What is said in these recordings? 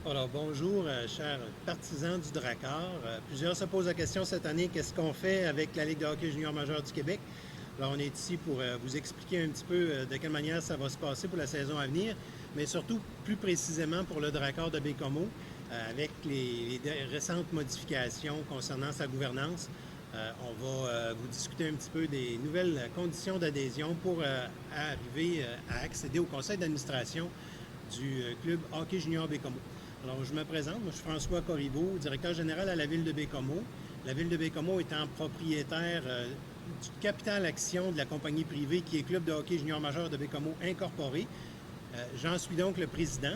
Alors bonjour, chers partisans du Drakkar. Plusieurs se posent la question cette année, qu'est-ce qu'on fait avec la Ligue de hockey junior majeur du Québec? Alors on est ici pour vous expliquer un petit peu de quelle manière ça va se passer pour la saison à venir, mais surtout plus précisément pour le Drakkar de Baie-Comeau, avec les récentes modifications concernant sa gouvernance. On va vous discuter un petit peu des nouvelles conditions d'adhésion pour arriver à accéder au conseil d'administration du club hockey junior Baie-Comeau. Alors, je me présente, moi je suis François Corriveau, directeur général à la Ville de Baie-Comeau. La Ville de Baie-Comeau étant propriétaire du capital action de la compagnie privée qui est Club de hockey junior majeur de Baie-Comeau Incorporé. J'en suis donc le président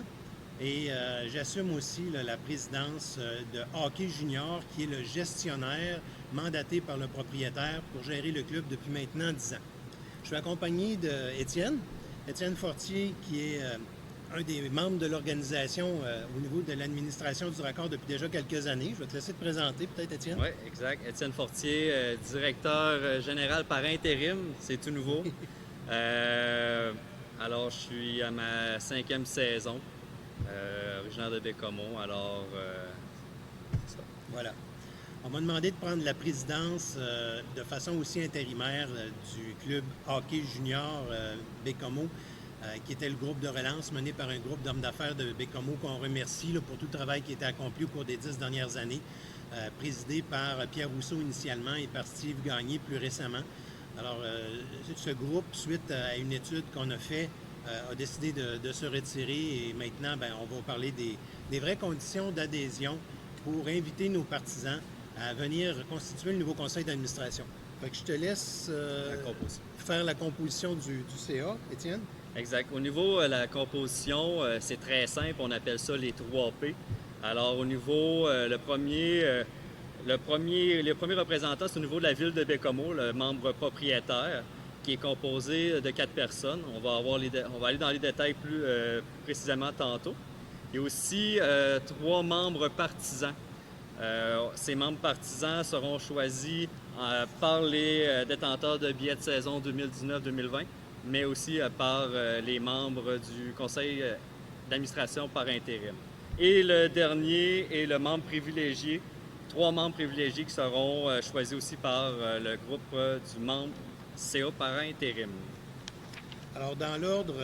et j'assume aussi la présidence de Hockey Junior qui est le gestionnaire mandaté par le propriétaire pour gérer le club depuis maintenant 10 ans. Je suis accompagné d'Étienne Fortier qui est un des membres de l'organisation au niveau de l'administration du Drakkar depuis déjà quelques années. Je vais te laisser te présenter, peut-être, Étienne. Oui, exact. Étienne Fortier, directeur général par intérim, c'est tout nouveau. Alors, je suis à ma 5e saison, originaire de Baie-Comeau. Alors, c'est ça. Voilà. On m'a demandé de prendre la présidence de façon aussi intérimaire du club hockey junior Baie-Comeau, qui était le groupe de relance mené par un groupe d'hommes d'affaires de Baie-Comeau qu'on remercie pour tout le travail qui a été accompli au cours des 10 dernières années, présidé par Pierre Rousseau initialement et par Steve Gagné plus récemment. Alors, ce groupe, suite à une étude qu'on a faite, a décidé de se retirer et maintenant, on va parler des vraies conditions d'adhésion pour inviter nos partisans à venir constituer le nouveau conseil d'administration. Fait que je te laisse faire la composition du CA, Étienne. Exact. Au niveau de la composition, c'est très simple. On appelle ça les 3 P. Alors, au niveau, le premier représentant, c'est au niveau de la ville de Baie-Comeau, le membre propriétaire, qui est composé de 4 personnes. On va aller dans les détails plus précisément tantôt. Il y a aussi 3 membres partisans. Ces membres partisans seront choisis par les détenteurs de billets de saison 2019-2020, mais aussi par les membres du conseil d'administration par intérim. Et le dernier est le membre privilégié, 3 membres privilégiés qui seront choisis aussi par le groupe du membre CA par intérim. Alors, dans l'ordre,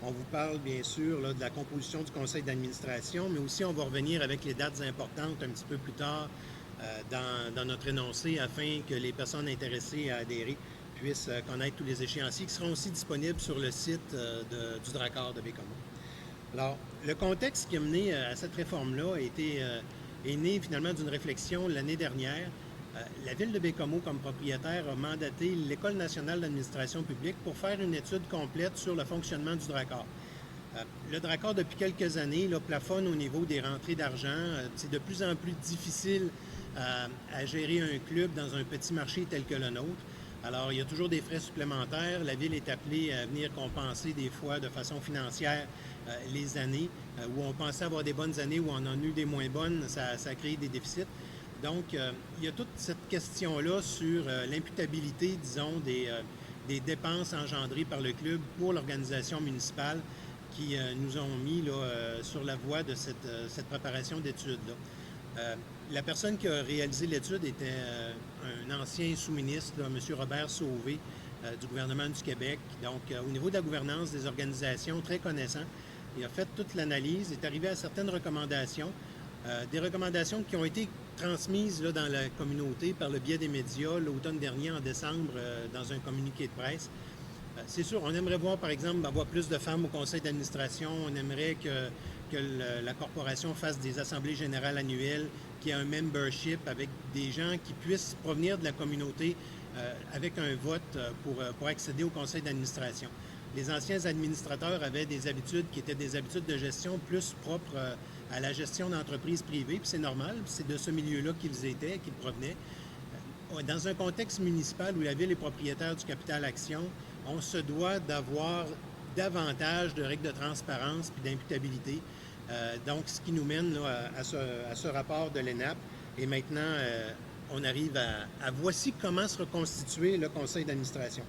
on vous parle bien sûr de la composition du conseil d'administration, mais aussi on va revenir avec les dates importantes un petit peu plus tard dans notre énoncé afin que les personnes intéressées à adhérer puissent connaître tous les échéanciers qui seront aussi disponibles sur le site du Drakkar de Baie-Comeau. Alors, le contexte qui a mené à cette réforme-là est né finalement d'une réflexion l'année dernière. La Ville de Baie-Comeau, comme propriétaire, a mandaté l'École nationale d'administration publique pour faire une étude complète sur le fonctionnement du Drakkar. Le Drakkar, depuis quelques années, plafonne au niveau des rentrées d'argent. C'est de plus en plus difficile à gérer un club dans un petit marché tel que le nôtre. Alors, il y a toujours des frais supplémentaires. La Ville est appelée à venir compenser des fois de façon financière les années où on pensait avoir des bonnes années, où on en a eu des moins bonnes. Ça a créé des déficits. Donc, il y a toute cette question-là sur l'imputabilité, disons, des dépenses engendrées par le club pour l'organisation municipale qui nous ont mis sur la voie de cette préparation d'études-là. La personne qui a réalisé l'étude était un ancien sous-ministre, M. Robert Sauvé, du gouvernement du Québec. Donc, au niveau de la gouvernance des organisations, très connaissant. Il a fait toute l'analyse, est arrivé à certaines recommandations, des recommandations qui ont été transmises dans la communauté par le biais des médias l'automne dernier, en décembre, dans un communiqué de presse. C'est sûr, on aimerait voir, par exemple, avoir plus de femmes au conseil d'administration. On aimerait que la corporation fasse des assemblées générales annuelles, qu'il y ait un membership avec des gens qui puissent provenir de la communauté avec un vote pour accéder au conseil d'administration. Les anciens administrateurs avaient des habitudes qui étaient des habitudes de gestion plus propres à la gestion d'entreprises privées, puis c'est normal, c'est de ce milieu-là qu'ils provenaient. Dans un contexte municipal où la Ville est propriétaire du capital action, on se doit d'avoir davantage de règles de transparence et d'imputabilité. Donc, ce qui nous mène à ce rapport de l'ENAP. Et maintenant, on arrive à voici comment se reconstituer le conseil d'administration.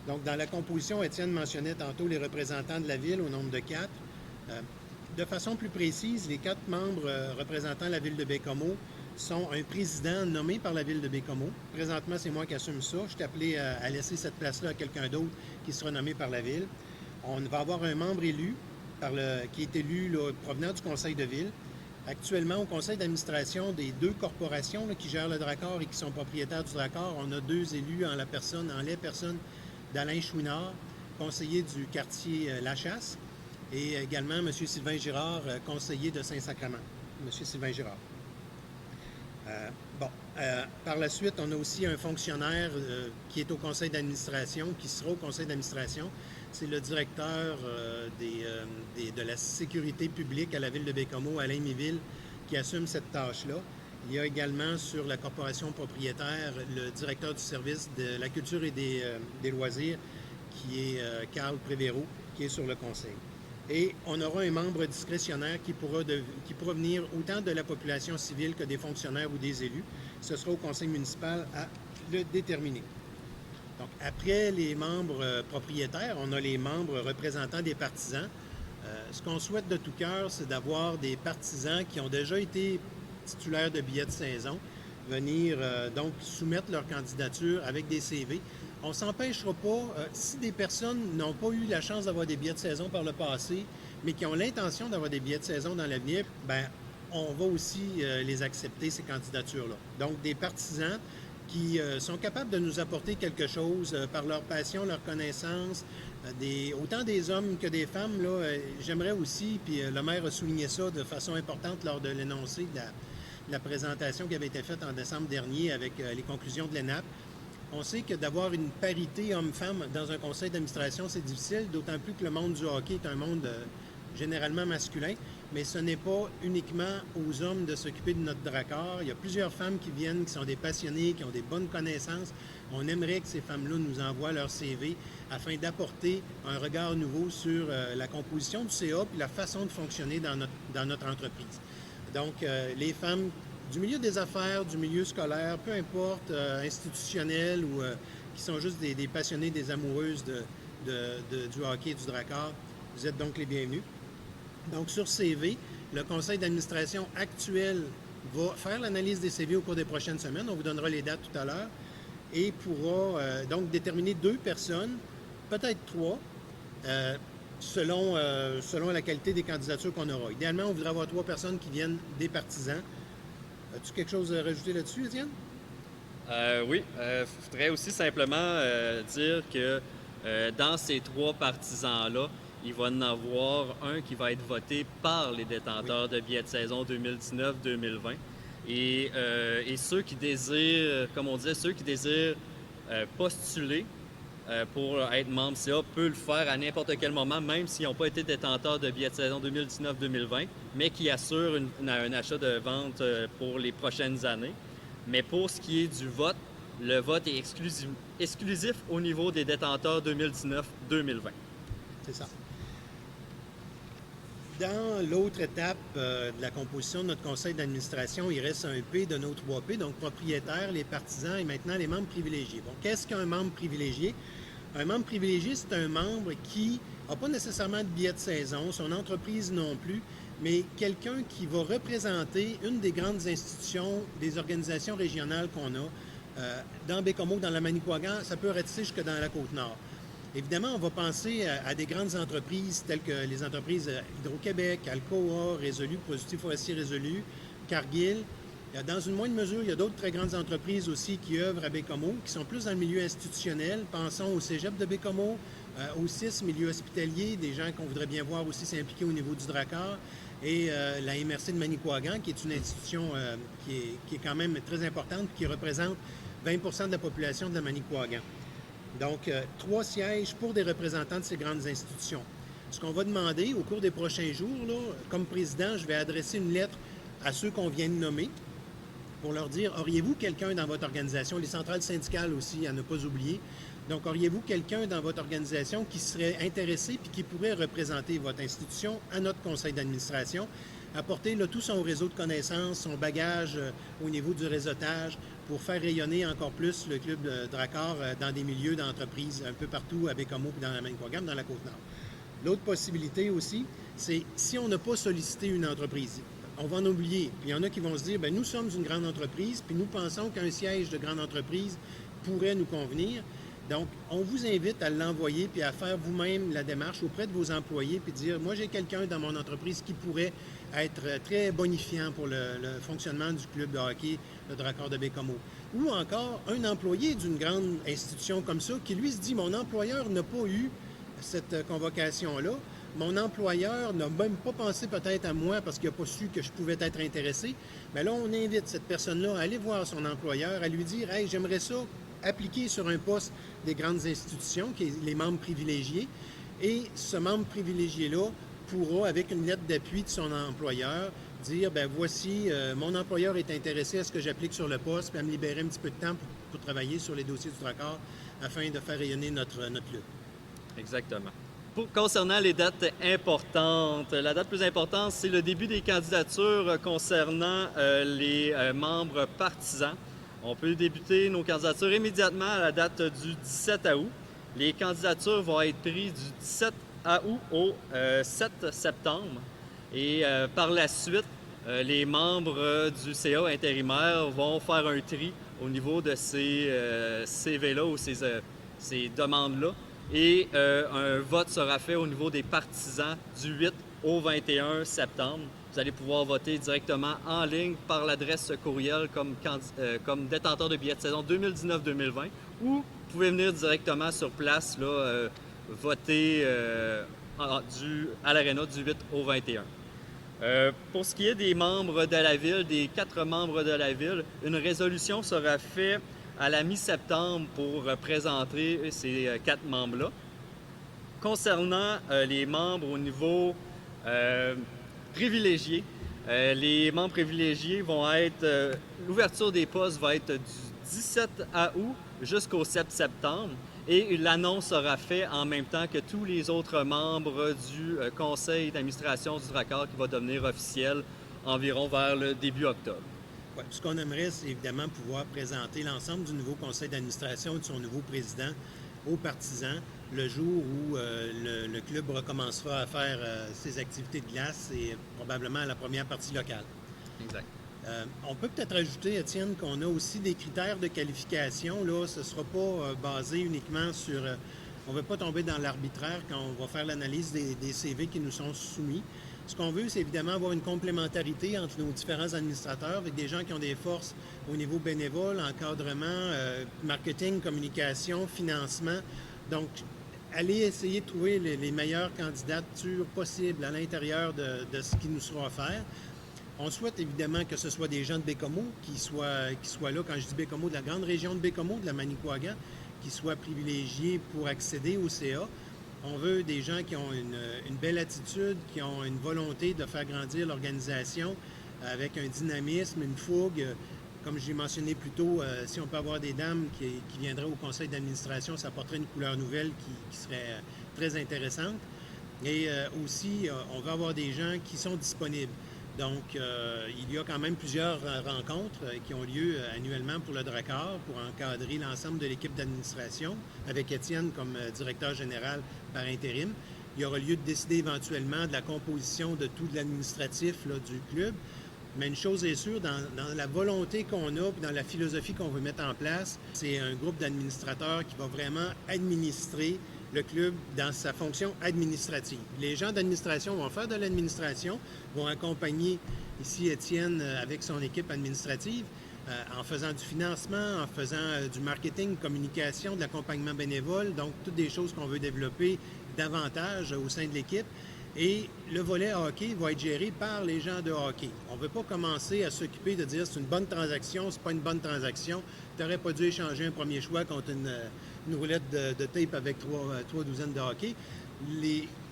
Donc, dans la composition, Étienne mentionnait tantôt les représentants de la Ville au nombre de 4. De façon plus précise, les 4 membres représentant la ville de Baie-Comeau sont un président nommé par la ville de Baie-Comeau. Présentement, c'est moi qui assume ça. Je suis appelé à laisser cette place-là à quelqu'un d'autre qui sera nommé par la ville. On va avoir un membre élu qui est élu là, provenant du conseil de ville. Actuellement, au conseil d'administration des 2 corporations là, qui gèrent le Dracor et qui sont propriétaires du Dracor, on a 2 élus en les personnes d'Alain Chouinard, conseiller du quartier La Chasse, et également M. Sylvain Girard, conseiller de Saint-Sacrement. M. Sylvain Girard. Par la suite, on a aussi un fonctionnaire qui est au conseil d'administration, qui sera au conseil d'administration. C'est le directeur de la sécurité publique à la ville de Baie-Comeau, Alain Miville, qui assume cette tâche-là. Il y a également sur la corporation propriétaire le directeur du service de la culture et des loisirs, qui est Carl Prévéraud, qui est sur le conseil. Et on aura un membre discrétionnaire qui pourra venir autant de la population civile que des fonctionnaires ou des élus. Ce sera au conseil municipal à le déterminer. Donc, après les membres propriétaires, on a les membres représentants des partisans. Ce qu'on souhaite de tout cœur, c'est d'avoir des partisans qui ont déjà été titulaires de billets de saison, venir donc soumettre leur candidature avec des CV. On ne s'empêchera pas, si des personnes n'ont pas eu la chance d'avoir des billets de saison par le passé, mais qui ont l'intention d'avoir des billets de saison dans l'avenir, bien, on va aussi les accepter, ces candidatures-là. Donc, des partisans qui sont capables de nous apporter quelque chose par leur passion, leur connaissance, autant des hommes que des femmes. Là, j'aimerais aussi, puis le maire a souligné ça de façon importante lors de l'énoncé de la présentation qui avait été faite en décembre dernier avec les conclusions de l'ENAP. On sait que d'avoir une parité homme-femme dans un conseil d'administration, c'est difficile, d'autant plus que le monde du hockey est un monde généralement masculin, mais ce n'est pas uniquement aux hommes de s'occuper de notre Dracor. Il y a plusieurs femmes qui viennent, qui sont des passionnées, qui ont des bonnes connaissances. On aimerait que ces femmes-là nous envoient leur CV afin d'apporter un regard nouveau sur la composition du CA et la façon de fonctionner dans notre entreprise. Donc, les femmes du milieu des affaires, du milieu scolaire, peu importe, institutionnel ou qui sont juste des passionnés, des amoureuses du hockey et du Dracor, vous êtes donc les bienvenus. Donc, sur CV, le conseil d'administration actuel va faire l'analyse des CV au cours des prochaines semaines. On vous donnera les dates tout à l'heure et pourra donc déterminer 2 personnes, peut-être 3, selon la qualité des candidatures qu'on aura. Idéalement, on voudrait avoir 3 personnes qui viennent des partisans. As-tu quelque chose à rajouter là-dessus, Étienne? Oui, je voudrais aussi simplement dire que dans ces 3 partisans-là, il va y en avoir un qui va être voté par les détenteurs de billets de saison 2019-2020. Et ceux qui désirent, comme on disait, ceux qui désirent postuler pour être membre CA peuvent le faire à n'importe quel moment, même s'ils n'ont pas été détenteurs de billets de saison 2019-2020, mais qui assurent un achat de vente pour les prochaines années. Mais pour ce qui est du vote, le vote est exclusif au niveau des détenteurs 2019-2020. C'est ça. Dans l'autre étape de la composition de notre conseil d'administration, il reste un P de nos 3 P, donc propriétaires, les partisans et maintenant les membres privilégiés. Bon, qu'est-ce qu'un membre privilégié? Un membre privilégié, c'est un membre qui n'a pas nécessairement de billet de saison, son entreprise non plus, mais quelqu'un qui va représenter une des grandes institutions, des organisations régionales qu'on a dans Baie-Comeau, dans la Manicouagan, ça peut ratisser jusque dans la Côte-Nord. Évidemment, on va penser à des grandes entreprises telles que les entreprises Hydro-Québec, Alcoa, Résolu, Produits forestiers Résolu, Cargill. Dans une moindre mesure, il y a d'autres très grandes entreprises aussi qui œuvrent à Baie-Comeau, qui sont plus dans le milieu institutionnel. Pensons au Cégep de Baie-Comeau, au CIS, milieu hospitalier, des gens qu'on voudrait bien voir aussi s'impliquer au niveau du Dracor, et la MRC de Manicouagan, qui est une institution qui est quand même très importante, qui représente 20 de la population de la Manicouagan. Donc, 3 sièges pour des représentants de ces grandes institutions. Ce qu'on va demander au cours des prochains jours, là, comme président, je vais adresser une lettre à ceux qu'on vient de nommer pour leur dire, auriez-vous quelqu'un dans votre organisation, les centrales syndicales aussi, à ne pas oublier, donc auriez-vous quelqu'un dans votre organisation qui serait intéressé puis qui pourrait représenter votre institution à notre conseil d'administration, apporter là, tout son réseau de connaissances, son bagage au niveau du réseautage pour faire rayonner encore plus le club Dracor dans des milieux d'entreprise un peu partout à Baie-Comeau et dans la Manicouagan, dans la Côte-Nord. L'autre possibilité aussi, c'est si on n'a pas sollicité une entreprise, on va en oublier. Puis il y en a qui vont se dire, bien, nous sommes une grande entreprise, puis nous pensons qu'un siège de grande entreprise pourrait nous convenir. Donc, on vous invite à l'envoyer puis à faire vous-même la démarche auprès de vos employés puis dire, moi, j'ai quelqu'un dans mon entreprise qui pourrait être très bonifiant pour le fonctionnement du club de hockey, le Dracard de Baie-Comeau. Ou encore, un employé d'une grande institution comme ça qui, lui, se dit, mon employeur n'a pas eu cette convocation-là. Mon employeur n'a même pas pensé peut-être à moi parce qu'il n'a pas su que je pouvais être intéressé. Mais là, on invite cette personne-là à aller voir son employeur, à lui dire, hey, j'aimerais ça appliquer sur un poste des grandes institutions, qui est les membres privilégiés. Et ce membre privilégié-là pourra, avec une lettre d'appui de son employeur, dire, ben voici, mon employeur est intéressé à ce que j'applique sur le poste, puis à me libérer un petit peu de temps pour travailler sur les dossiers du Dracard afin de faire rayonner notre club. Exactement. Concernant les dates importantes, la date plus importante, c'est le début des candidatures concernant les membres partisans. On peut débuter nos candidatures immédiatement à la date du 17 août. Les candidatures vont être prises du 17 août au 7 septembre. Et par la suite, les membres du CA intérimaire vont faire un tri au niveau de ces CV-là ou ces demandes-là. Et un vote sera fait au niveau des partisans du 8 au 21 septembre. Vous allez pouvoir voter directement en ligne par l'adresse courriel comme détenteur de billets de saison 2019-2020 ou vous pouvez venir directement sur place là, voter à l'aréna du 8 au 21. Pour ce qui est des membres de la Ville, des 4 membres de la Ville, une résolution sera faite à la mi-septembre pour présenter ces 4 membres-là. Concernant les membres au niveau privilégié, les membres privilégiés vont être... l'ouverture des postes va être du 17 août jusqu'au 7 septembre et l'annonce sera faite en même temps que tous les autres membres du conseil d'administration du Dracard qui va devenir officiel environ vers le début octobre. Ouais, ce qu'on aimerait, c'est évidemment pouvoir présenter l'ensemble du nouveau conseil d'administration et de son nouveau président aux partisans le jour où le club recommencera à faire ses activités de glace et probablement à la première partie locale. Exact. On peut peut-être ajouter, Étienne, qu'on a aussi des critères de qualification. Là, ce ne sera pas basé uniquement sur... on ne veut pas tomber dans l'arbitraire quand on va faire l'analyse des CV qui nous sont soumis. Ce qu'on veut, c'est évidemment avoir une complémentarité entre nos différents administrateurs avec des gens qui ont des forces au niveau bénévole, encadrement, marketing, communication, financement. Donc, allez essayer de trouver les meilleures candidatures possibles à l'intérieur de ce qui nous sera offert. On souhaite évidemment que ce soit des gens de Baie-Comeau qui soient là, quand je dis Baie-Comeau, de la grande région de Baie-Comeau, de la Manicouagan, qui soient privilégiés pour accéder au CA. On veut des gens qui ont une belle attitude, qui ont une volonté de faire grandir l'organisation avec un dynamisme, une fougue. Comme j'ai mentionné plus tôt, si on peut avoir des dames qui viendraient au conseil d'administration, ça apporterait une couleur nouvelle qui serait très intéressante. Et aussi, on veut avoir des gens qui sont disponibles. Donc, il y a quand même plusieurs rencontres qui ont lieu annuellement pour le Dracard pour encadrer l'ensemble de l'équipe d'administration avec Étienne comme directeur général par intérim. Il y aura lieu de décider éventuellement de la composition de tout l'administratif du club. Mais une chose est sûre, dans la volonté qu'on a et dans la philosophie qu'on veut mettre en place, c'est un groupe d'administrateurs qui va vraiment administrer le club dans sa fonction administrative. Les gens d'administration vont faire de l'administration, vont accompagner ici Étienne avec son équipe administrative en faisant du financement, en faisant du marketing, communication, de l'accompagnement bénévole, donc toutes des choses qu'on veut développer davantage au sein de l'équipe. Et le volet hockey va être géré par les gens de hockey. On ne veut pas commencer à s'occuper de dire c'est une bonne transaction, c'est pas une bonne transaction. Tu n'aurais pas dû échanger un premier choix contre une roulette de tape avec trois douzaines de hockey.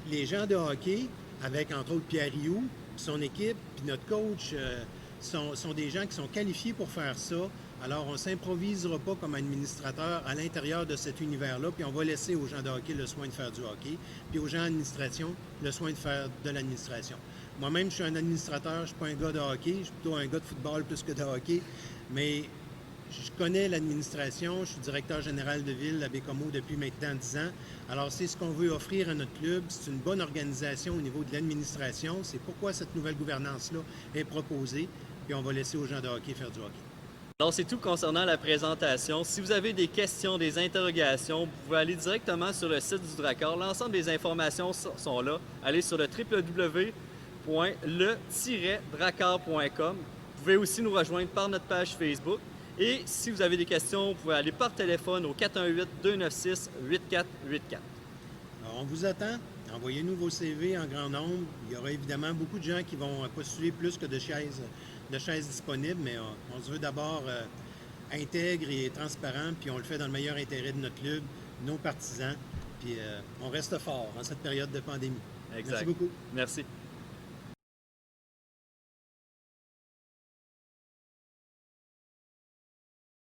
Les gens de hockey, avec entre autres Pierre Rioux, son équipe, puis notre coach, sont des gens qui sont qualifiés pour faire ça. Alors, on ne s'improvisera pas comme administrateur à l'intérieur de cet univers-là, puis on va laisser aux gens de hockey le soin de faire du hockey, puis aux gens d'administration le soin de faire de l'administration. Moi-même, je suis un administrateur, je ne suis pas un gars de hockey, je suis plutôt un gars de football plus que de hockey, mais je connais l'administration, je suis directeur général de ville à Bécomo depuis maintenant 10 ans. Alors, c'est ce qu'on veut offrir à notre club. C'est une bonne organisation au niveau de l'administration. C'est pourquoi cette nouvelle gouvernance-là est proposée. Puis on va laisser aux gens de hockey faire du hockey. Alors, c'est tout concernant la présentation. Si vous avez des questions, des interrogations, vous pouvez aller directement sur le site du Drakkar. L'ensemble des informations sont là. Allez sur le www.le-drakkar.com. Vous pouvez aussi nous rejoindre par notre page Facebook. Et si vous avez des questions, vous pouvez aller par téléphone au 418-296-8484. Alors, on vous attend. Envoyez-nous vos CV en grand nombre. Il y aura évidemment beaucoup de gens qui vont postuler plus que de chaises disponibles, mais on se veut d'abord intègre et transparent, puis on le fait dans le meilleur intérêt de notre club, nos partisans, puis on reste fort en cette période de pandémie. Exact. Merci beaucoup. Merci.